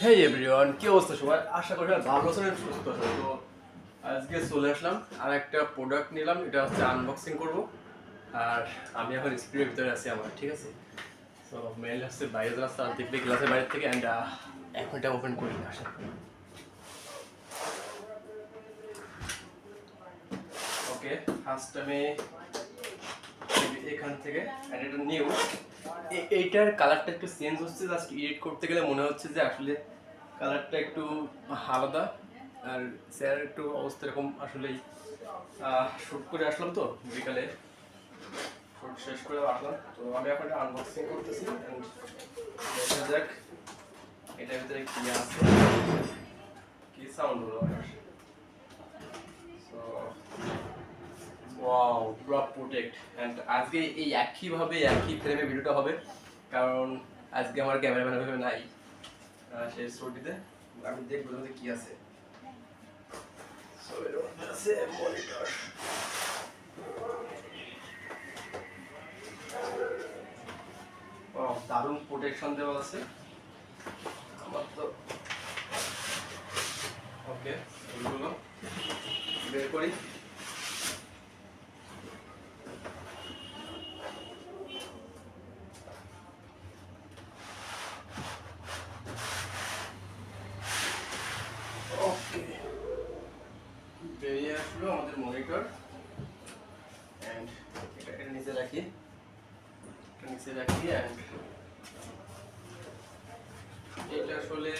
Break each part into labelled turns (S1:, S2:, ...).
S1: হেই everyone, কি অবস্থা সবার? আশা করি ভালো আছেন, সুস্থ আছেন। তো আজকে চলে আসলাম আর একটা প্রোডাক্ট নিলাম, এটা হচ্ছে আনবক্সিং করব। আর আমি এখন স্ক্রিনের ভিতরে আছি আমার, ঠিক আছে? তো মেল হচ্ছে বাইরে রাস্তা দেখবে গ্লাসের বাইরে থেকে, অ্যান্ড এখন এটা ওপেন করি আসেন। ওকে, ফার্স্ট আমি এখান থেকে, অ্যান্ড এটা নিউ। এইটার কালারটা একটু চেঞ্জ হচ্ছে, জাস্ট এডিট করতে গেলে মনে হচ্ছে যে আসলে কালারটা একটু আলাদা। আর স্যার একটু অবস্থা এরকম, আসলেই শ্যুট করে আসলাম তো বিকালে, শ্যুট শেষ করে আসলাম। তো আমি এখন এটা আনবক্সিং করতেছি, দেখা যাক এটার ভিতরে কি আছে, কি সাউন্ড হলো। সো ওয়াও, পুরো প্রোটেক্ট। অ্যান্ড আজকে এই একই ফ্রেমে ভিডিওটা হবে, কারণ আজকে আমার ক্যামেরাম্যান ভাবে নাই সেই স্টুডিওতে। আমি দেখবো যে কি আছে। সো এর মধ্যে আছে মনিটর। দারুণ প্রোটেকশন দেওয়া আছে আমার তো। ওকে, এগুলো বের করি। ওকে, বেরিয়ে আসলো আমাদের মনিটর। অ্যান্ড এটাকে নিচে রাখি, অ্যান্ড এটা আসলে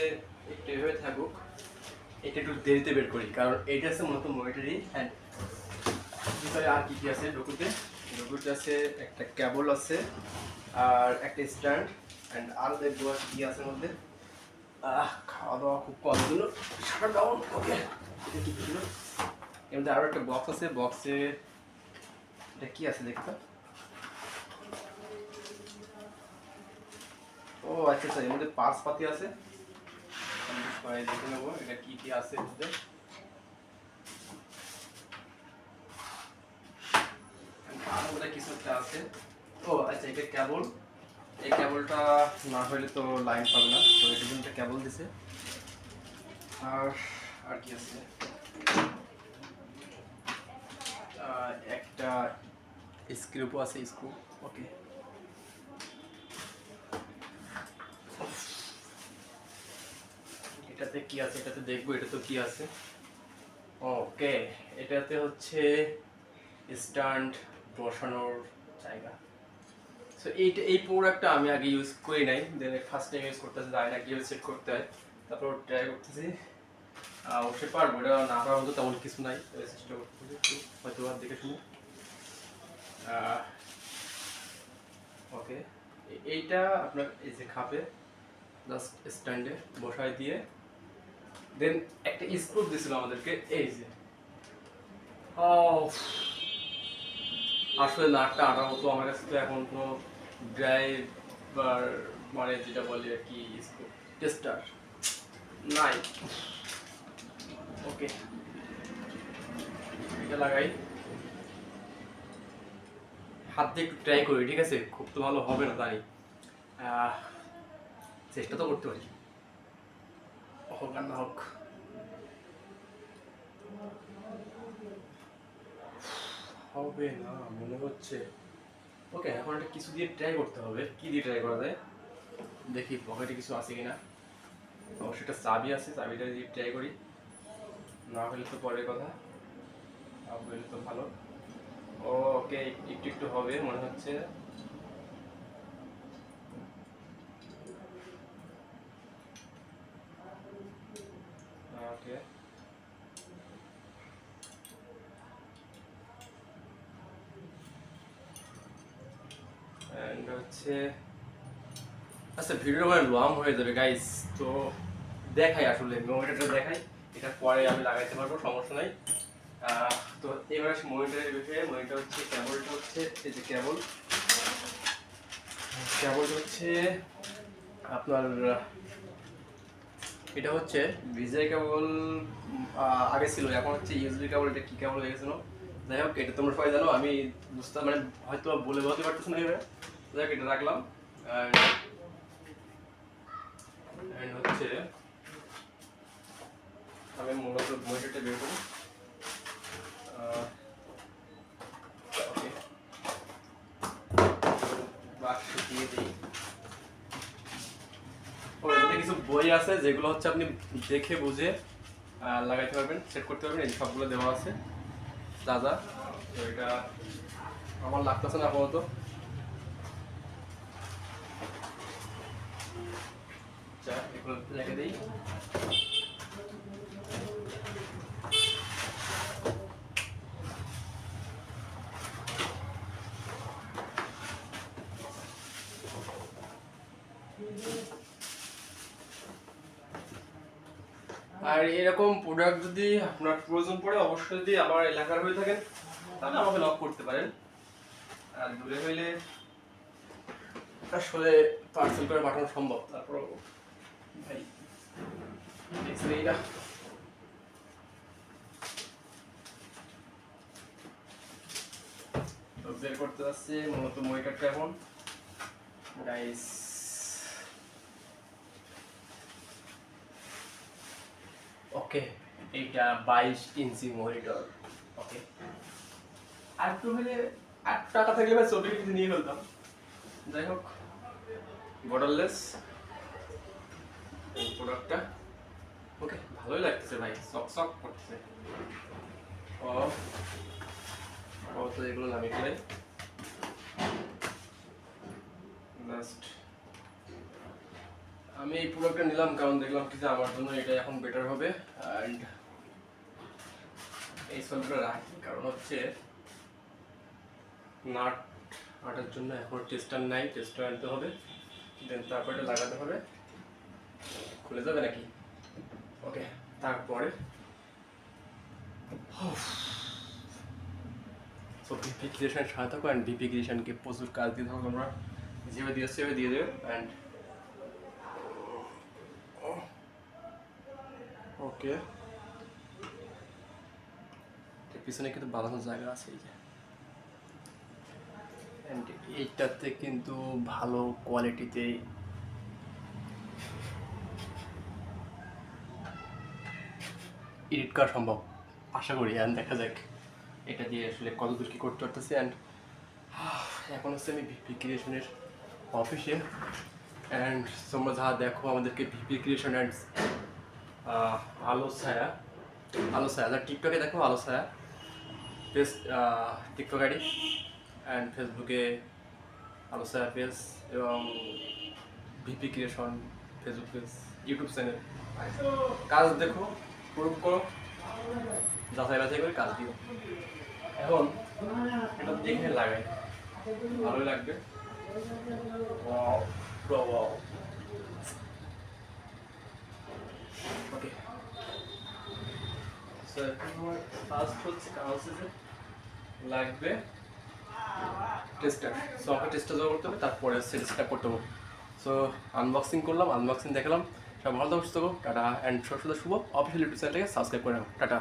S1: একটু এভাবে থাকুক। এটা একটু দেরিতে বের করি, কারণ এটা আছে মূলত মনিটরই। অ্যান্ড ভিতরে আর কি কি আছে ডকুতে আছে, একটা কেবল আছে আর একটা স্ট্যান্ড। অ্যান্ড আর দেখবো কি আছে মধ্যে। খাওয়া দাওয়া খুব কম দিল, শাটার ডাউন। ওকে, এটা কি ছিল? এর মধ্যে আরো একটা বক্স আছে, বক্সে এটা কি আছে দেখতে। ও আচ্ছা আচ্ছা, এর মধ্যে পার্স পাতি আছে। আমি সবাই দেখে নেবো এটা কি কি আছে এর মধ্যে। আর মধ্যে কিছু একটা আছে। ও আচ্ছা, এটা কেবল। এই কেবলটা না হলে তো লাইন পাবে না, তো এটার জন্য একটা কেবল দিছে। আর আর কি আছে, একটা স্ক্রুপও আছে, স্ক্রু। ওকে, এটাতে কি আছে, এটাতে দেখবো এটা তো কি আছে। ওকে, এটাতে হচ্ছে স্ট্যান্ড বসানোর জায়গা। সো এই প্রোডাক্টটা আমি আগে ইউজ করি নাই, দেন ফার্স্ট টাইম ইউজ করতেছি, জানি না কীভাবে সেট করতে হয়। তারপর ট্রাই করতেছি, অবশ্যই পারবো। এটা না পারার মতো তেমন কিছু নাই, তবে চেষ্টা করতেছি একটু হয়তো দেখে শুনে। ওকে, এইটা আপনার এই যে খাপে জাস্ট স্ট্যান্ডে বসাই দিয়ে, দেন একটা স্ক্রু দিয়েছিল আমাদেরকে, এই যে। আসলে নাটটা আনার মতো আমার কাছে তো এখন কোনো ড্রাইভার, মানে যেটা বলে আর কি, স্ক্রু টেস্টার নাই। ওকে, এটা লাগাই, হাত দিয়ে একটু ট্রাই করি, ঠিক আছে? খুব তো ভালো হবে না জানি, চেষ্টা তো করতে পারি, হোক আর না হোক। হবে না মনে হচ্ছে। ওকে, এখন একটা কিছু দিয়ে ট্রাই করতে হবে। কি দিয়ে ট্রাই করা যায় দেখি, পকেটে কিছু আছে কিনা। অবশ্যই একটা চাবি আছে, চাবিটা দিয়ে ট্রাই করি। না হলে তো পরের কথা, হলে তো ভালো। ওকে, একটু একটু হবে মনে হচ্ছে। ওকে, এন্ড হচ্ছে, আচ্ছা ভিডিও মানে লং হয়ে যাবে গাইস, তো দেখাই আসলে মনিটরটা দেখাই, এটা পরে আমি লাগাইতে পারবো, সমস্যা নাই। তো এবার আসি মনিটরের বিষয়ে। মনিটর হচ্ছে, কেবলটা হচ্ছে এই যে কেবল, হচ্ছে আপনার, এটা হচ্ছে ভিজিআই কেবল আগে ছিল, এখন হচ্ছে ইউএসবি কেবল। এটা কি কেবল হয়ে গেছিল, যাই হোক, এটা তোমরা সবাই জানো, আমি বুঝতে মানে হয়তো বলে বলতে পারতেছি না এবার। যাই হোক, এটা রাখলাম। And হচ্ছে আমি মূলত মনিটরটা বের করি। ওকে, বাক্স দিয়ে দিই। ওটাতে কিছু বই আছে যেগুলো হচ্ছে আপনি দেখে বুঝে লাগাইতে পারবেন, সেট করতে পারবেন। এই সবগুলো দেওয়া আছে যা যা। তো এটা আমার লাগতেছে না আপাতত। আচ্ছা, এগুলো রেখে দিই। আর এরকম প্রোডাক্ট যদি আপনার প্রয়োজন পড়ে, অবশ্যই যদি আমার এলাকার হয়ে থাকেন তাহলে আমাকে নক করতে পারেন। আর দূরে হইলে আসলে পার্সেল করে পাঠানো সম্ভব। তারপর ভাই বের করতে যাচ্ছি মূলত মনিটরটা এখন। গাইস, ওকে, এইটা 22 ইঞ্চি মনিটর। ওকে, আর একটু হলে 8 টাকা থাকলে ভাই ছবি কিছু নিয়ে ফেলতাম। যাই হোক, বর্ডারলেস এই প্রোডাক্টটা। ওকে, ভালোই লাগতেছে ভাই, সক সক করতেছে। তো এগুলো নামিয়ে ফেলাই লাস্ট। আমি এই প্রোডাক্টটা নিলাম কারণ দেখলাম কি যে আমার জন্য এটা এখন বেটার হবে। অ্যান্ড এই সলটা রাখি কারণ হচ্ছে নাট আটার জন্য এখন টেস্টার নাই, টেস্টার আনতে হবে, দেন তারপর এটা লাগাতে হবে। খুলে যাবে নাকি? ওকে, তারপরে সো ভিপি ক্রিয়েশন সাথে থাকো। অ্যান্ড ভিপি ক্রিয়েশনকে প্রচুর কাজ দিয়ে থাকো তোমরা, যেভাবে দিয়ে আসছে সেভাবে দিয়ে দেবে। অ্যান্ড ওকে, পিছনে কিন্তু বাঁধানোর জায়গা আছে এই যে। অ্যান্ড এইটাতে কিন্তু ভালো কোয়ালিটিতে এডিট করা সম্ভব আশা করি। অ্যান্ড দেখা যাক এটা দিয়ে আসলে কতদূর কী করতে পারতেছি। অ্যান্ড এখন হচ্ছে আমি ভিপি ক্রিয়েশনের অফিসে। অ্যান্ড তোমরা যা দেখো আমাদেরকে ভিপি ক্রিয়েশন অ্যান্ড আলো ছায়া যা টিকটকে দেখো আলো ছায়া পেজ, টিকটক আইডি, অ্যান্ড ফেসবুকে আলো ছায়া পেজ, এবং VP creation Facebook page, YouTube channel. কাজ দেখো, প্রুভ করো, যাচাই বাছাই করে কাজ দিও। এখন এটা দেখে লাগাই, ভালোই লাগবে। ওকে, সো এখন আমার ফার্স্ট হচ্ছে কাজ লাগবে টেস্টার। সো আমাকে টেস্টার জমা করতে হবে, তারপরে সেট করতে হবে। সো আনবক্সিং করলাম, আনবক্সিং দেখালাম। সব ভালো থাকো, সুস্থ থাকো, টাটা। অ্যান্ড সব শুভ অফিসিয়াল ইউটিউব চ্যানেলটাকে সাবস্ক্রাইব করে রাখো। টাটা।